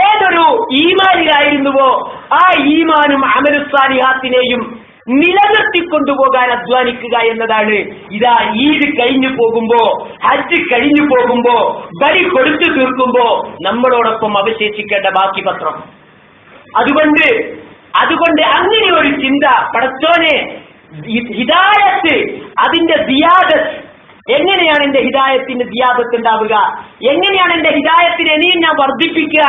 ഏതൊരു ഈമാനിലായിരുന്നുവോ, ആ ഈമാനും അമലുസ്സാലിഹാത്തിനെയും നിലനിർത്തിക്കൊണ്ടുപോകാൻ അധ്വാനിക്കുക എന്നതാണ്. ഇതാ ഈദ് കഴിഞ്ഞു പോകുമ്പോ, ഹജ്ജ് കഴിഞ്ഞു പോകുമ്പോ, ബലി കൊടുത്തു തീർക്കുമ്പോ നമ്മളോടൊപ്പം അവശേഷിക്കേണ്ട ബാക്കി പത്രം. അതുകൊണ്ട് അങ്ങനെ ഒരു ചിന്ത, പടച്ചോനെ ഹിദായത്ത്, അതിന്റെ ദിയാദത്ത്, എങ്ങനെയാണ് എന്റെ ഹിദായത്തിന്റെ ദിയാദത്ത് ഉണ്ടാവുക? എങ്ങനെയാണ് എന്റെ ഹിദായത്തിനെ ഇനിയും ഞാൻ വർദ്ധിപ്പിക്കുക?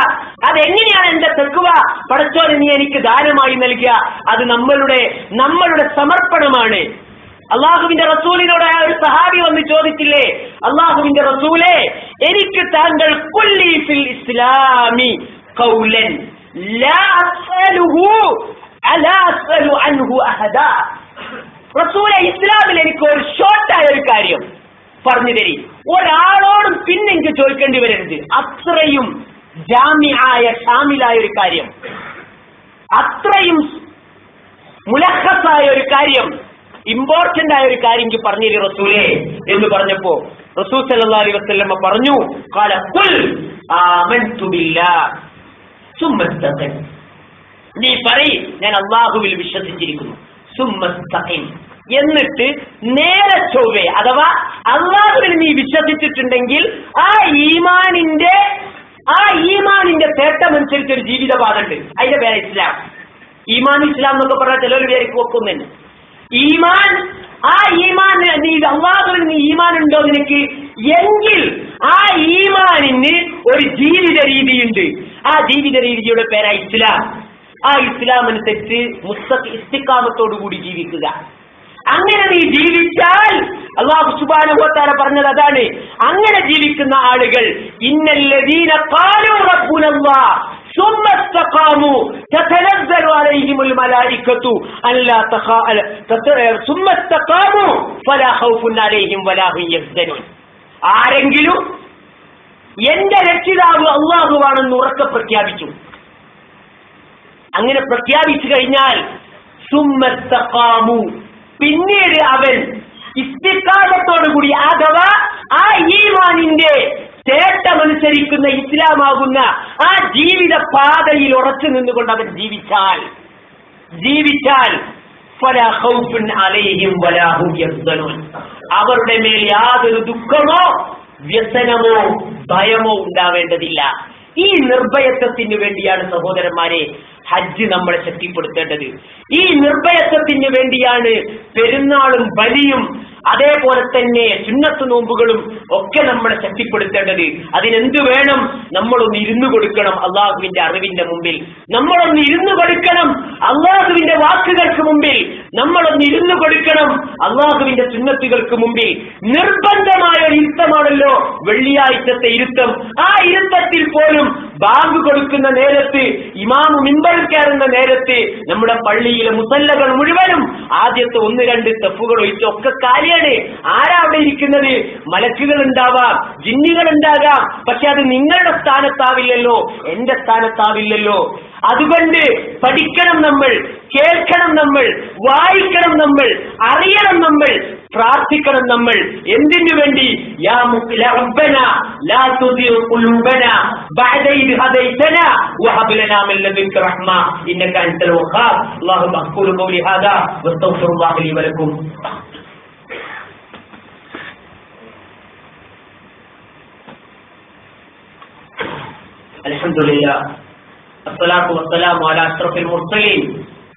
അതെങ്ങനെയാണ് എന്റെ തഖ്വ പടച്ചോനെ നീ എനിക്ക് ദാനമായി നൽകുക? അത് നമ്മളുടെ സമർപ്പണമാണ്. അള്ളാഹുവിന്റെ റസൂലിനോട് ഒരു സഹാബി വന്ന് ചോദിച്ചില്ലേ, അള്ളാഹുവിന്റെ റസൂലേ, എനിക്ക് താങ്കൾ കുല്ലി ഫിൽ ഇസ്ലാമി ഖൗലൻ ലാ അസ്അലുഹു അലാ അസ്അലു അൻഹു അഹദാ. റസൂലേ, ഇസ്ലാമിൽ എനിക്ക് ഒരു ഷോർട്ടായ ഒരു കാര്യം പറഞ്ഞു തരി, ഒരാളോടും പിന്നെ എനിക്ക് ചോദിക്കേണ്ടി വരരുത്. അത്രയും ജാമിആയ ഷാമിലായ ഒരു കാര്യം, അത്രയും മുലഖസായ ഒരു കാര്യം, ഇമ്പോർട്ടന്റ് ആയ ഒരു കാര്യം എനിക്ക് പറഞ്ഞു തരി റസൂലേ എന്ന് പറഞ്ഞപ്പോ റസൂൽ സല്ലല്ലാഹു അലൈഹി വസല്ലം പറഞ്ഞു, ഖാല ഖുൽ ആമൻതു ബില്ലാഹ് സുമ്മ ഇസ്തഖിം. നീ പറയ്, ഞാൻ അല്ലാഹുവിൽ വിശ്വസിച്ചിരിക്കുന്നു, സുമ്മ ഇസ്തഖിം, എന്നിട്ട് നേരെ ചൊവ്വേ, അഥവാ അല്ലാഹുവിൽ നീ വിശ്വസിച്ചിട്ടുണ്ടെങ്കിൽ ആ ഈമാനിന്റെ തേട്ടമനുസരിച്ച് ഒരു ജീവിതപാത ഉണ്ട്. അതിന്റെ പേര് ഇസ്ലാം. ഇസ്ലാം എന്നൊക്കെ പറഞ്ഞാൽ ചിലർ പേർക്ക് വെക്കുന്നുണ്ട്. നീ അല്ലാഹുവിൽ നീ ഈമാൻ ഉണ്ടോ നിനക്ക്? എങ്കിൽ ആ ഈമാനിന് ഒരു ജീവിത രീതിയുണ്ട്. ആ ജീവിത രീതിയുടെ പേരാ ഇസ്ലാം. ആ ഇസ്ലാം അനുസരിച്ച് ഇസ്തിഖാമത്തോടുകൂടി ജീവിക്കുക. അങ്ങനെ നീ ജീവിച്ചാൽ അല്ലാഹു സുബ്ഹാനഹു വ തആല പറഞ്ഞത് അതാണ്. അങ്ങനെ ജീവിക്കുന്ന ആളുകൾ ഇന്നല്ലദീന ഖാലൂ റബ്ബുനല്ലാഹ് ثم استقاموا تتنزل عليهم الملائكة ألا ثم استقاموا فلا خوف عليهم ولا هم يحزنون. ആരെങ്കിലും എന്റെ രക്ഷിതാവ് അല്ലാഹുവാണെന്ന് ഉറക്കെ പ്രഖ്യാപിച്ചു, അങ്ങനെ പ്രഖ്യാപിച്ചു കഴിഞ്ഞാൽ ثم استقاموا, പിന്നീട് അവൻ ഇസ്തിഖാമത്തോടുകൂടി, അഥവാ ആ ഈമാനിന്റെ തേട്ടമനുസരിക്കുന്ന ഇസ്ലാമാകുന്ന ആ ജീവിത പാതയിൽ ഉറച്ചു നിന്നുകൊണ്ട് അവൻ ജീവിച്ചാൽ ഫലാ ഖൗഫുൻ അലൈഹിം വലാ ഹും യഹ്സനൂൻ, അവരുടെ മേൽ യാതൊരു ദുഃഖമോ വ്യസനമോ ഭയമോ ഉണ്ടാവേണ്ടതില്ല. ഈ നിർഭയത്വത്തിന് വേണ്ടിയാണ് സഹോദരന്മാരെ ഹജ്ജ് നമ്മളെ ശക്തിപ്പെടുത്തേണ്ടത്. ഈ നിർഭയത്വത്തിന് വേണ്ടിയാണ് പെരുന്നാളും ബലിയും അതേപോലെ തന്നെ സുന്നത്ത് നോമ്പുകളും ഒക്കെ നമ്മളെ ശക്തിപ്പെടുത്തേണ്ടത്. അതിനെന്ത് വേണം? നമ്മളൊന്ന് ഇരുന്നു കൊടുക്കണം അള്ളാഹുവിന്റെ അറിവിന്റെ മുമ്പിൽ, നമ്മളൊന്ന് ഇരുന്നു കൊടുക്കണം അള്ളാഹുവിന്റെ വാക്കുകൾക്ക് മുമ്പിൽ, നമ്മളൊന്ന് ഇരുന്നു കൊടുക്കണം അള്ളാഹുവിന്റെ സുന്നത്തുകൾക്ക് മുമ്പിൽ. നിർബന്ധമായ ഒരു ഇരുത്തമാണല്ലോ വെള്ളിയാഴ്ചത്തെ ഇരുത്തം. ആ ഇരുത്തത്തിൽ പോലും ബാങ്ക് കൊടുക്കുന്ന നേരത്ത്, ഇമാമ് മിമ്പറിൽ കയറുന്ന നേരത്ത് നമ്മുടെ പള്ളിയിലെ മുസല്ലകൾ മുഴുവനും ആദ്യത്തെ 1-2 സ്റ്റെപ്പുകൾ ഒഴിച്ച് ഒക്കെ കാലിയാണ്. ആരാ അവിടെ ഇരിക്കുന്നത്? മലക്കുകൾ ഉണ്ടാവാം, ജിന്നുകൾ ഉണ്ടാകാം. പക്ഷെ അത് നിങ്ങളുടെ സ്ഥാനത്താവില്ലല്ലോ, എന്റെ സ്ഥാനത്താവില്ലല്ലോ. അതുകൊണ്ട് പഠിക്കണം നമ്മൾ, കേൾക്കണം നമ്മൾ, വായിക്കണം നമ്മൾ, അറിയണം നമ്മൾ, പ്രാർത്ഥിക്കണം നമ്മൾ. എന്തിനു വേണ്ടി? യാ റബ്ബന ലാ തുസിഗ് ഖുലൂബന ബഅദ ഇദ് ഹദൈതന വഹബ് ലനാ മിൻ ലദുൻക റഹ്മ ഇന്നക അൻതൽ വഖാബ്. അല്ലാഹുമ്മ അഖൂലു ഖൗലി ഹാദാ വസ്തഗ്ഫിറുല്ലാഹ ലി വലക്കും. അൽഹംദുലില്ലാഹ് അസ്സലാത്തു വസ്സലാമു അലാ അഷ്റഫിൽ മുർസലീൻ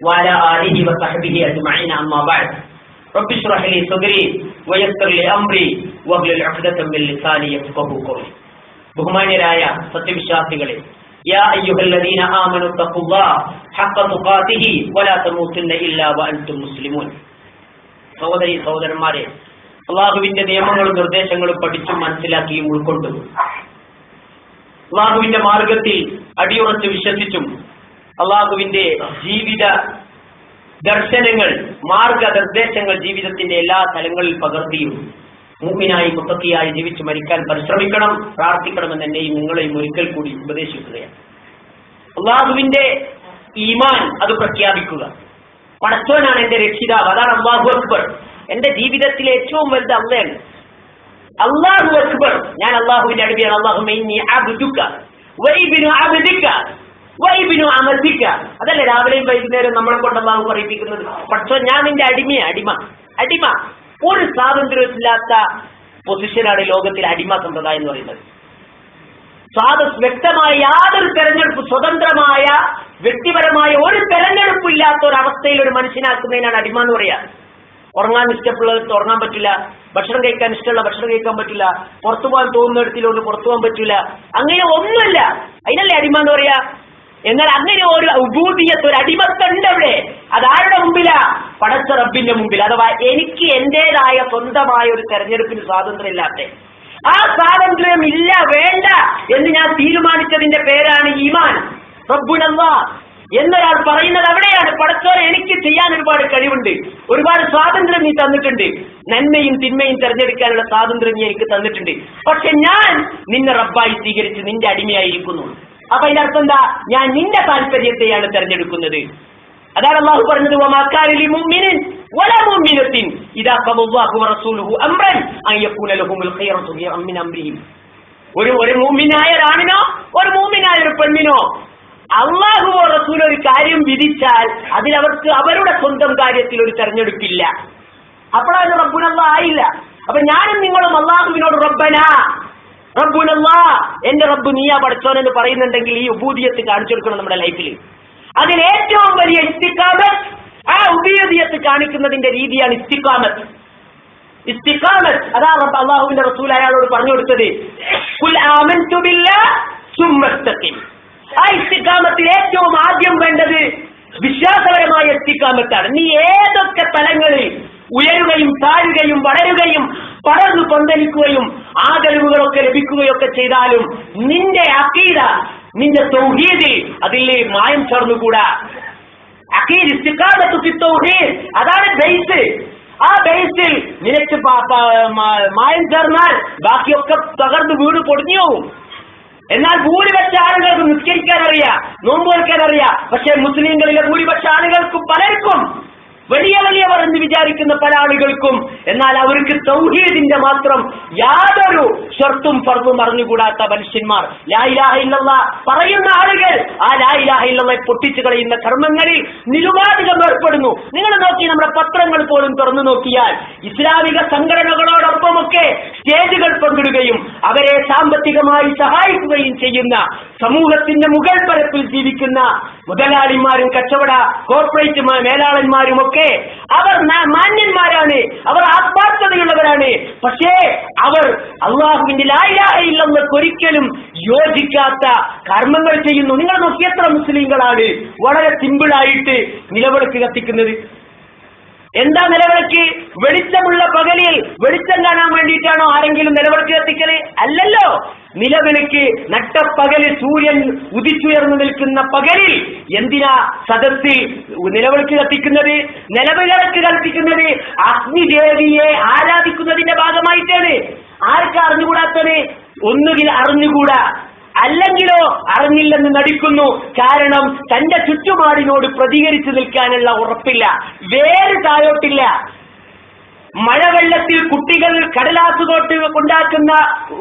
വഅലാ ആലിഹി വസഹ്ബിഹി അജ്മഈൻ. അമ്മാ ബഅദ്. റബ്ബി ഇശ്റഹ് ലി സദ്രി വയസ്സിർ ലി അംരി വഹ്ലുൽ ഉഖ്ദതം മിൻ ലിസാനി യഫ്ഖഹു ഖൗലി. ബഹുമാന്യരായ സത്യവിശ്വാസികളെ, യാ അയ്യുഹല്ലദീന ആമനു തഖുല്ലാഹ ഹഖ്ഖ തുഖാതിഹി വലാ തമൂതുന്ന ഇല്ലാ വഅൻതും മുസ്ലിമൂൻ. സഹോദരീ സഹോദരന്മാരെ, അല്ലാഹുവിന്റെ നിയമങ്ങളും നിർദ്ദേശങ്ങളും പഠിച്ചും മനസ്സിലാക്കിയും ഉൾക്കൊണ്ടും അള്ളാഹുവിന്റെ മാർഗത്തിൽ അടിയുറച്ച് വിശ്വസിച്ചും അള്ളാഹുവിന്റെ ജീവിത ദർശനങ്ങൾ, മാർഗനിർദ്ദേശങ്ങൾ ജീവിതത്തിന്റെ എല്ലാ തലങ്ങളിൽ പകർത്തിയും മുഅ്മിനായി മുത്തഖിയായി ജീവിച്ചു മരിക്കാൻ പരിശ്രമിക്കണം, പ്രാർത്ഥിക്കണമെന്ന് എന്നെയും നിങ്ങളെയും ഒരിക്കൽ കൂടി ഉപദേശിക്കുകയാണ്. അള്ളാഹുവിന്റെ ഈമാൻ അത് പ്രഖ്യാപിക്കുക. പടച്ചവനാണ് എന്റെ രക്ഷിതാവ്, അതാണ് അല്ലാഹു അക്ബർ. എന്റെ ജീവിതത്തിലെ ഏറ്റവും വലുത് അള്ളയാണ്. അല്ലാഹു അക്ബർ, ഞാൻ അല്ലാഹുവിന്റെ അടിമയാണ്. അല്ലാഹുമ്മ ഇന്നി അബ്ദുക വഇബ്നു അബ്ദിക വഇബ്നു അമതിക. അതല്ലേ രാവിലെയും വൈകുന്നേരം നമ്മളെ കൊണ്ട് അല്ലാഹു പറയിപ്പിക്കുന്നത്. പക്ഷേ ഞാൻ നിന്റെ അടിമ. ഒരു സ്വാതന്ത്ര്യമില്ലാത്ത പൊസിഷനാണ് ലോകത്തിലെ അടിമ സമ്പ്രദായം എന്ന് പറയുന്നത്. വ്യക്തമായ യാതൊരു തെരഞ്ഞെടുപ്പ്, സ്വതന്ത്രമായ വ്യക്തിപരമായ ഒരു തെരഞ്ഞെടുപ്പ് ഇല്ലാത്ത ഒരവസ്ഥയിൽ ഒരു മനുഷ്യനാക്കുന്നതിനാണ് അടിമ എന്ന് പറയാ. ഉറങ്ങാൻ ഇഷ്ടമുള്ളത് ഉറങ്ങാൻ പറ്റില്ല, ഭക്ഷണം കഴിക്കാൻ ഇഷ്ടമുള്ള ഭക്ഷണം കഴിക്കാൻ പറ്റില്ല, പുറത്തു പോകാൻ തോന്നുന്നിടത്തിലൊന്ന് പുറത്തു പോകാൻ പറ്റില്ല. അങ്ങനെ ഒന്നുമില്ല, അതിനല്ലേ അടിമ എന്ന് പറയാ. എന്നാൽ അങ്ങനെ ഒരു ഉബൂദിയത്ത്, ഒരു അടിമത്തുണ്ട് അവിടെ. അതാരുടെ മുമ്പിലാ? പടച്ച റബ്ബിന്റെ മുമ്പിൽ. അഥവാ എനിക്ക് എന്റേതായ സ്വന്തമായ ഒരു തെരഞ്ഞെടുപ്പിന് സ്വാതന്ത്ര്യം ഇല്ലാത്ത, ആ സ്വാതന്ത്ര്യം ഇല്ല, വേണ്ട എന്ന് ഞാൻ തീരുമാനിച്ചതിന്റെ പേരാണ് ഈമാൻ. റബ്ബുനല്ലാഹ് എന്നൊരാൾ പറയുന്നത് അവിടെയാണ്. പടച്ചോനെ, എനിക്ക് ചെയ്യാൻ ഒരുപാട് കഴിവുണ്ട്, ഒരുപാട് സ്വാതന്ത്ര്യം നീ തന്നിട്ടുണ്ട്, നന്മയും തിന്മയും തെരഞ്ഞെടുക്കാനുള്ള സ്വാതന്ത്ര്യം നീ എനിക്ക് തന്നിട്ടുണ്ട്. പക്ഷെ ഞാൻ നിന്നെ റബ്ബായി സ്വീകരിച്ച് നിന്റെ അടിമയായിരിക്കുന്നു. അപ്പൊ അതിനർത്ഥം എന്താ? ഞാൻ നിന്റെ താല്പര്യത്തെയാണ് തെരഞ്ഞെടുക്കുന്നത്. അതാണ് അല്ലാഹു പറഞ്ഞത്, വമാ കാന ലിമുഅ്മിനിൻ വലാ മുഅ്മിനത്തിൻ ഇദാ ഖദല്ലാഹു വറസൂലുഹു അംറൻ അൻ യകൂന ലഹുമുൽ ഖൈറതു മിൻ അംരിഹിം. ഒരു മുഅ്മിനായ ഒരാണിനോ ഒരു മുഅ്മിനായ ഒരു പെണ്ണിനോ അല്ലാഹുവോ റസൂലോ ഒരു കാര്യം വിധിച്ചാൽ അതിലവർക്ക് അവരുടെ സ്വന്തം കാര്യത്തിൽ ഒരു തെരഞ്ഞെടുപ്പില്ല. അപ്പോഴത് റബ്ബുനല്ലാഹ് ആയില്ല. അപ്പൊ ഞാനും നിങ്ങളും അല്ലാഹുവിനോട് റബ്ബുനല്ലാഹ്, എന്റെ റബ്ബ് നീയാ പഠിച്ചോനെന്ന് പറയുന്നുണ്ടെങ്കിൽ ഈ ഉബൂദിയത്ത് കാണിച്ചു കൊടുക്കണം നമ്മുടെ ലൈഫിൽ. അതിൽ ഏറ്റവും വലിയ ഇസ്തിഖാമത്ത്, ആ ഉബൂദിയത്ത് കാണിക്കുന്നതിന്റെ രീതിയാണ് ഇസ്തിഖാമത്ത്. അതാ അല്ലാഹുവിന്റെ റസൂൽ അയാളോട് പറഞ്ഞു കൊടുത്തത്, ഖുൽ ആമൻതു ബില്ലാഹി സുമ്മ ഇസ്തഖിം. ആ ഇസ്തിഖാമത്തിൽ ഏറ്റവും ആദ്യം വേണ്ടത് വിശ്വാസപരമായ ഇസ്തിഖാമത്താണ്. നീ ഏതൊക്കെ തലങ്ങളിൽ ഉയരുകയും താഴുകയും വളരുകയും പടർന്നു പന്തലിക്കുകയും ആ കഴിവുകളൊക്കെ ലഭിക്കുകയൊക്കെ ചെയ്താലും നിന്റെ അഖീദ, നിന്റെ തൗഹീദിൽ അതിൽ മായം ചേർന്നുകൂടാ. അഖീദ് ഇസ്തിഖാമത്തു ഫി തൗഹീദ്, അതാണ് ബേസ്. ആ ബേസിൽ നിനക്ക് മായം ചേർന്നാൽ ബാക്കിയൊക്കെ തകർന്ന് വീട് പൊടിഞ്ഞു പോകും. എന്നാൽ ഭൂരിപക്ഷ ആളുകൾക്ക് നിസ്കരിക്കാൻ അറിയാം, നോമ്പ് വെക്കാൻ അറിയാം. പക്ഷെ മുസ്ലിങ്ങളിലെ ഭൂരിപക്ഷ ആളുകൾക്കും പലർക്കും വലിയവർ എന്ന് വിചാരിക്കുന്ന പല ആളുകൾക്കും എന്നാൽ അവർക്ക് തൗഹീദിന്റെ മാത്രം യാതൊരു ഷർത്തും ഫർളും അറിഞ്ഞുകൂടാത്ത മനുഷ്യന്മാർ, ലാ ഇലാഹ ഇല്ലല്ലാഹ് പറയുന്ന ആളുകൾ ആ ലാ ഇലാഹ ഇല്ലല്ലാഹ് പൊട്ടിച്ചു കളയുന്ന കർമ്മങ്ങളിൽ നിരുപാധികം ഏർപ്പെടുന്നു. നിങ്ങൾ നോക്കി, നമ്മുടെ പത്രങ്ങൾ പോലും തുറന്നു നോക്കിയാൽ ഇസ്ലാമിക സംഘടനകളോടൊപ്പമൊക്കെ സ്റ്റേജുകൾ പങ്കിടുകയും അവരെ സാമ്പത്തികമായി സഹായിക്കുകയും ചെയ്യുന്ന സമൂഹത്തിന്റെ മുകൾ പരപ്പിൽ ജീവിക്കുന്ന മുതലാളിമാരും കച്ചവട കോർപ്പറേറ്റ് മേലാളന്മാരും ഒക്കെ അവർ മാന്യന്മാരാണ്, അവർ ആത്മാർത്ഥതയുള്ളവരാണ്. പക്ഷേ അവർ അല്ലാഹുവിന്റെ ലാ ഇലാഹ ഇല്ലല്ലാഹ് ഒരിക്കലും യോജിക്കാത്ത കർമ്മങ്ങൾ ചെയ്യുന്നു. നിങ്ങൾ നോക്കി, എത്ര മുസ്ലിങ്ങളാണ് വളരെ സിമ്പിളായിട്ട് നിലവിളക്ക് കത്തിക്കുന്നത്. എന്താ നിലവിളക്ക്? വെളിച്ചമുള്ള പകലിൽ വെളിച്ചം കാണാൻ വേണ്ടിയിട്ടാണോ ആരെങ്കിലും നിലവിളക്ക് കത്തിക്കല്? അല്ലല്ലോ. നിലവിളിക്ക് നട്ടപ്പകല് സൂര്യൻ ഉദിച്ചുയർന്നു നിൽക്കുന്ന പകലിൽ എന്തിനാ സദസ്സിൽ നിലവിളിക്ക് കത്തിക്കുന്നത്? നിലവിളക്ക് കത്തിക്കുന്നത് അഗ്നിദേവിയെ ആരാധിക്കുന്നതിന്റെ ഭാഗമായിട്ടാണ്. ആർക്കാ അറിഞ്ഞുകൂടാത്തത്? ഒന്നുകിൽ അറിഞ്ഞുകൂടാ, അല്ലെങ്കിലോ അറിഞ്ഞില്ലെന്ന് നടിക്കുന്നു. കാരണം തന്റെ ചുറ്റുപാടിനോട് പ്രതികരിച്ചു നിൽക്കാനുള്ള ഉറപ്പില്ല, വേര് താഴോട്ടില്ല. മഴവെള്ളത്തിൽ കുട്ടികൾ കടലാസ് തോട്ട്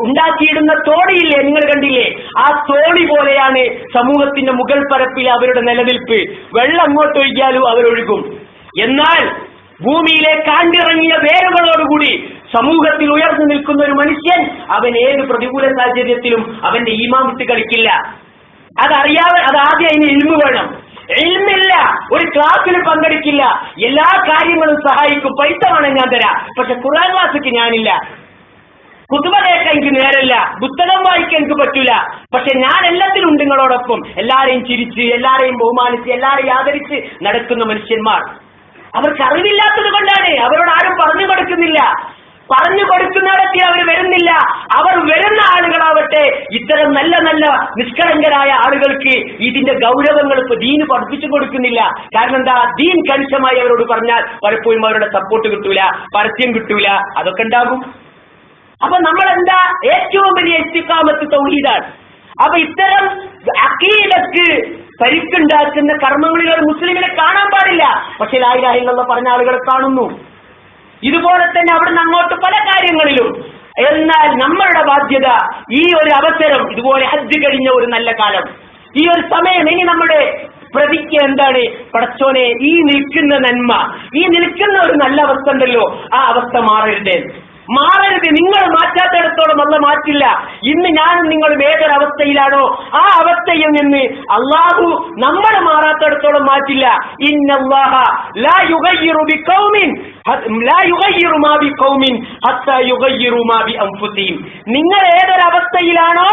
ഉണ്ടാക്കിയിടുന്ന തോണിയില്ലേ, നിങ്ങൾ കണ്ടില്ലേ? ആ തോണി പോലെയാണ് സമൂഹത്തിന്റെ മുകൾ പരപ്പിൽ അവരുടെ നിലനിൽപ്പ്. വെള്ളം അങ്ങോട്ട് ഒഴിക്കാലും അവരൊഴുകും. എന്നാൽ ഭൂമിയിലെ കാണ്ടിറങ്ങിയ വേരുകളോടുകൂടി സമൂഹത്തിൽ ഉയർന്നു നിൽക്കുന്ന ഒരു മനുഷ്യൻ, അവൻ ഏത് പ്രതികൂല സാഹചര്യത്തിലും അവന്റെ ഈമാൻ വിട്ട് കളിക്കില്ല. അതാദ്യം അതിന് ഇൽമു വേണം. ഇൽമില്ല, ഒരു ക്ലാസ്സിൽ പങ്കെടുക്കില്ല, എല്ലാ കാര്യങ്ങളും സഹായിക്കും, പൈസ വേണം ഞാൻ തരാം, പക്ഷെ ഖുർആൻ ക്ലാസ്സിക്ക് ഞാനില്ല, കുതുബ കേൾക്കാൻ എനിക്ക് നേരല്ല, പുസ്തകം വായിക്കാൻ എനിക്ക് പറ്റൂല, പക്ഷെ ഞാൻ എല്ലാത്തിലും ഉണ്ട് നിങ്ങളോടൊപ്പം. എല്ലാരെയും ചിരിച്ച്, എല്ലാരെയും ബഹുമാനിച്ച്, എല്ലാരെയും ആദരിച്ച് നടക്കുന്ന മനുഷ്യന്മാർ. അവർക്ക് അറിവില്ലാത്തത് കൊണ്ടാണ്. അവരോട് ആരും പറഞ്ഞു കൊടുക്കുന്നില്ല. പറഞ്ഞു കൊടുക്കുന്നിടത്തിൽ അവർ വരുന്നില്ല. അവർ വരുന്ന ആളുകളാവട്ടെ ഇത്തരം നല്ല നല്ല നിഷ്കളങ്കരായ ആളുകൾക്ക് ഇതിന്റെ ഗൗരവങ്ങൾ ഇപ്പൊ ദീന് പഠിപ്പിച്ചു കൊടുക്കുന്നില്ല. കാരണം എന്താ? ദീൻ കണിശമായി അവരോട് പറഞ്ഞാൽ പലപ്പോഴും അവരുടെ സപ്പോർട്ട് കിട്ടൂല, പരസ്യം കിട്ടൂല, അതൊക്കെ ഉണ്ടാകും. അപ്പൊ നമ്മളെന്താ? ഏറ്റവും വലിയ ഇസ്തിഖാമത്ത് തൗഹീദാണ്. അപ്പൊ ഇത്തരം അഖീദക്ക് പരിക്കുണ്ടാക്കുന്ന കർമ്മങ്ങളിൽ ഒരു മുസ്ലിമിനെ കാണാൻ പാടില്ല. പക്ഷെ ലാ ഇലാഹ ഇല്ലല്ലാഹ് പറഞ്ഞ ആളുകളെ കാണുന്നു. ഇതുപോലെ തന്നെ അവിടുന്ന് അങ്ങോട്ട് പല കാര്യങ്ങളിലും. എന്നാൽ നമ്മളുടെ ബാധ്യത ഈ ഒരു അവസരം, ഇതുപോലെ ഹജ്ജ് കഴിഞ്ഞ ഒരു നല്ല കാലം, ഈ ഒരു സമയം, ഇനി നമ്മുടെ പ്രതിജ്ഞ എന്താണ്? പടച്ചോനെ, ഈ നിൽക്കുന്ന നന്മ, ഈ നിൽക്കുന്ന ഒരു നല്ല അവസ്ഥ ഉണ്ടല്ലോ, ആ അവസ്ഥ മാറരുത്. നിങ്ങൾ മാറ്റാത്തിടത്തോളം അല്ല മാറ്റില്ല. ഇന്ന് ഞാനും നിങ്ങളും ഏതൊരവസ്ഥയിലാണോ ആ അവസ്ഥയിൽ നിന്ന് അള്ളാഹു നമ്മൾ മാറാത്തിടത്തോളം മാറ്റില്ല. ഇന്നല്ലാഹ ലാ യുഗയ്യിറു ബിഖൗമിൻ ലാ യുഗയ്യിറു മാ ബിഖൗമിൻ ഹത്താ യുഗയ്യിറു മാ ബിഅൻഫുസിഹിം. നിങ്ങൾ ഏതൊരവസ്ഥയിലാണോ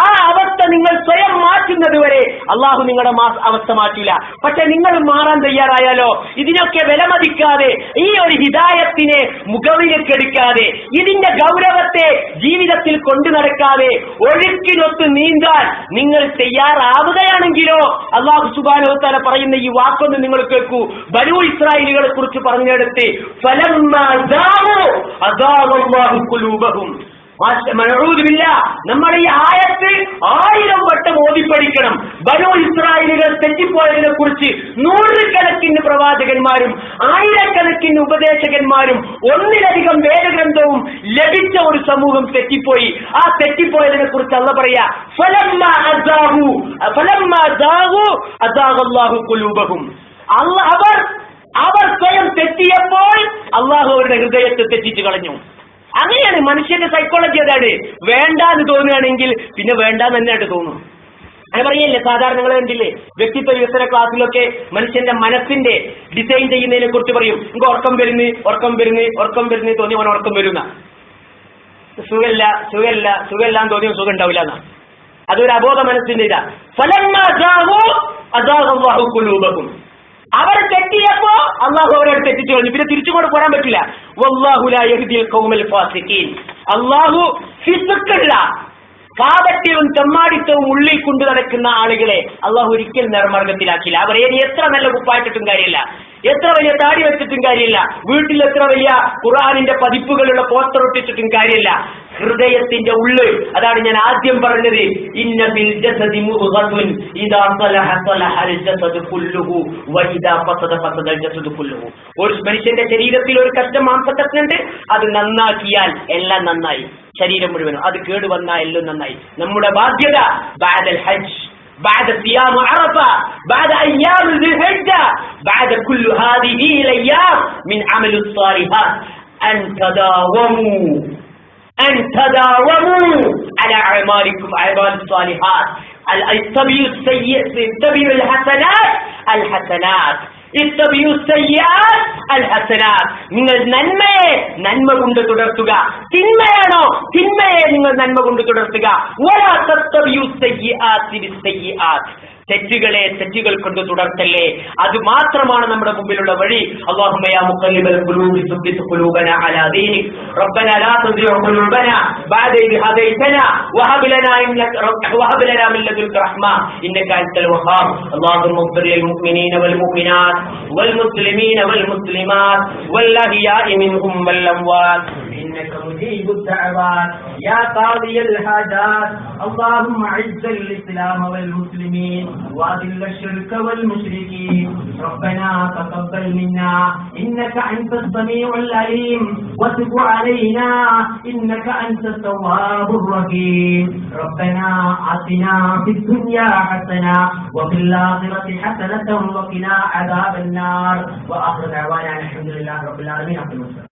ആ അവസ്ഥ നിങ്ങൾ സ്വയം മാറ്റുന്നത് വരെ അള്ളാഹു നിങ്ങളുടെ അവസ്ഥ മാറ്റില്ല. പക്ഷെ നിങ്ങൾ മാറാൻ തയ്യാറായാലോ, ഇതിനൊക്കെ വിലമതിക്കാതെ, ഈ ഒരു ഹിദായത്തിനെ മുഖവിലേക്കെടുക്കാതെ, ഇതിന്റെ ഗൗരവത്തെ ജീവിതത്തിൽ കൊണ്ടു നടക്കാതെ ഒഴുക്കിനൊത്ത് നീന്താൻ നിങ്ങൾ തയ്യാറാവുകയാണെങ്കിലോ, അല്ലാഹു സുബ്ഹാനഹു വ തആല പറയുന്ന ഈ വാക്കൊന്ന് നിങ്ങൾ കേൾക്കൂ. ബനൂ ഇസ്രായേലുകളെ കുറിച്ച് പറഞ്ഞെടുത്ത് ഫലമ്മാ ദാഉ അദാഅല്ലാഹു ഖുലൂബഹും. നമ്മൾ ഈ ആയത്ത് 1000 വട്ടം ഓതിപ്പഠിക്കണം. ബനൂ ഇസ്രായേലുകൾ തെറ്റിപ്പോയതിനെ കുറിച്ച് നൂറുകണക്കിന് പ്രവാചകന്മാരും ആയിരക്കണക്കിന് ഉപദേശകന്മാരും ഒന്നിലധികം വേദഗ്രന്ഥവും ലഭിച്ച ഒരു സമൂഹം തെറ്റിപ്പോയി. ആ തെറ്റിപ്പോയതിനെ കുറിച്ച് അല്ലാഹു പറയാ ഫലമ്മാ ദാഉ അദാഅല്ലാഹു ഖുലൂബഹും. അവർ സ്വയം തെറ്റിയപ്പോൾ അല്ലാഹു അവരുടെ ഹൃദയത്തെ തെറ്റിച്ചു കളഞ്ഞു. അങ്ങനെയാണ് മനുഷ്യന്റെ സൈക്കോളജി. അതാണ്, വേണ്ടാന്ന് തോന്നുകയാണെങ്കിൽ പിന്നെ വേണ്ടാന്ന് തന്നെയായിട്ട് തോന്നും. അങ്ങനെ പറയല്ലേ സാധാരണ നിങ്ങൾ കണ്ടില്ലേ, വ്യക്തിത്വ വികസന ക്ലാസ്സിലൊക്കെ മനുഷ്യന്റെ മനസ്സിന്റെ ഡിസൈൻ ചെയ്യുന്നതിനെ കുറിച്ച് പറയും. നിങ്ങൾക്ക് ഉറക്കം വരുന്നു തോന്നി അവൻ ഉറക്കം വരുന്ന, സുഖമില്ലാന്ന് തോന്നിയ സുഖം ഉണ്ടാവില്ല എന്നാ. അതൊരു അബോധ മനസ്സിന്റെ ഇതാ. ഫലമ്മാ ജാഉ അദാഅല്ലാഹു ഖുലൂബഹും. അവർ തെറ്റിയപ്പോ അള്ളാഹു അവരോട് തെറ്റിച്ചു കളഞ്ഞു. പിന്നെ തിരിച്ചുകൊണ്ട് പോരാൻ പറ്റില്ല. വല്ലാഹു ലാ യഹ്ദിൽ ഖൗമൽ ഫാസിഖീൻ. അള്ളാഹു ഫിസ്ഖുള്ള കാപട്യവും തെമ്മാടിത്തവും ഉള്ളിൽ കൊണ്ടു നടക്കുന്ന ആളുകളെ അള്ളാഹു ഒരിക്കൽ നേർമാർഗത്തിലാക്കില്ല. അവർ എത്ര നല്ല കുപ്പായിട്ടിട്ടും കാര്യമില്ല, എത്ര വലിയ താടി വെച്ചിട്ടും കാര്യമില്ല, വീട്ടിൽ എത്ര വലിയ ഖുർആനിന്റെ പതിപ്പുകളുള്ള പോസ്റ്റർ ഒട്ടിച്ചിട്ടും കാര്യമില്ല. ഹൃദയത്തിന്റെ ഉള്ള്, അതാണ് ഞാൻ ആദ്യം പറഞ്ഞത്. ഇന്ന ഫിൽ ജസദി മുദ്ഗത്തുൻ ഇദാ സലഹ സലഹൽ ജസദു കുല്ലുഹു വഇദാ ഫസദ ഫസദൽ ജസദു കുല്ലുഹു. ഒരു മനുഷ്യന്റെ ശരീരത്തിൽ ഒരു കഷ്ണം മാംസത്തട്ടുണ്ട്, അത് നന്നാക്കിയാൽ എല്ലാം നന്നായി, ശരീരം മുഴുവനും. അത് കേടുവന്നാൽ എല്ലാം നന്നായി. നമ്മുടെ ബാധ്യത ബഅദൽ ഹജ്ജ്, بعد صيام عرفة، بعد أيام ذي الحجة، بعد كل هذه الأيام من عمل الصالحات أن تداوموا على أعمالكم أعمال الصالحات. اتبعوا الحسنات ഇത്തബിയു സയ്യിആത്ത് അൽ ഹസനാത്ത്. നിങ്ങൾ നന്മയെ നന്മ കൊണ്ട് തുടർത്തുക, തിന്മയാണോ തിന്മയെ നിങ്ങൾ നന്മ കൊണ്ട് തുടർത്തുക. വലാ തത്തബിയു സയ്യിആത്തി ബിസ്സയ്യിആത്ത്. തെറ്റുകൾ കൊണ്ട് തുടർത്തല്ലേ. അത് മാത്രമാണ് നമ്മുടെ മുമ്പിലുള്ള വഴി. അല്ലാഹുമ്മ യാ മുഖല്ലിബൽ ഖുലൂബി സുബ്ബിത് ഖുലൂബനാ അലാ ദീനിക് റബ്ബനാ ലാ തുസിഗ് ഖുലൂബനാ ബഅദ ഇദ് ഹദൈതനാ വഹബ് ലനാ മിൻ ലദുൻക റഹ്മ ഇന്നക അൻതൽ വഹാബ്. അല്ലാഹുമ്മ ഇഗ്ഫിർ ലിൽ മുഅ്മിനീന വൽ മുഅ്മിനാത് വൽ മുസ്ലിമീന വൽ മുസ്ലിമാത് വൽ അഹ്യാഇ മിൻഹും വൽ അംവാത് إنك مجيب الدعوات يا قاضي الحاجات. اللهم أعز الإسلام والمسلمين وأذل الشرك والمشركين. ربنا تقبل منا إنك أنت السميع العليم وتب علينا إنك أنت التواب الرحيم. ربنا آتنا في الدنيا حسنة وفي الآخرة حسنة وقنا عذاب النار. وآخر دعوانا الحمد لله رب العالمين.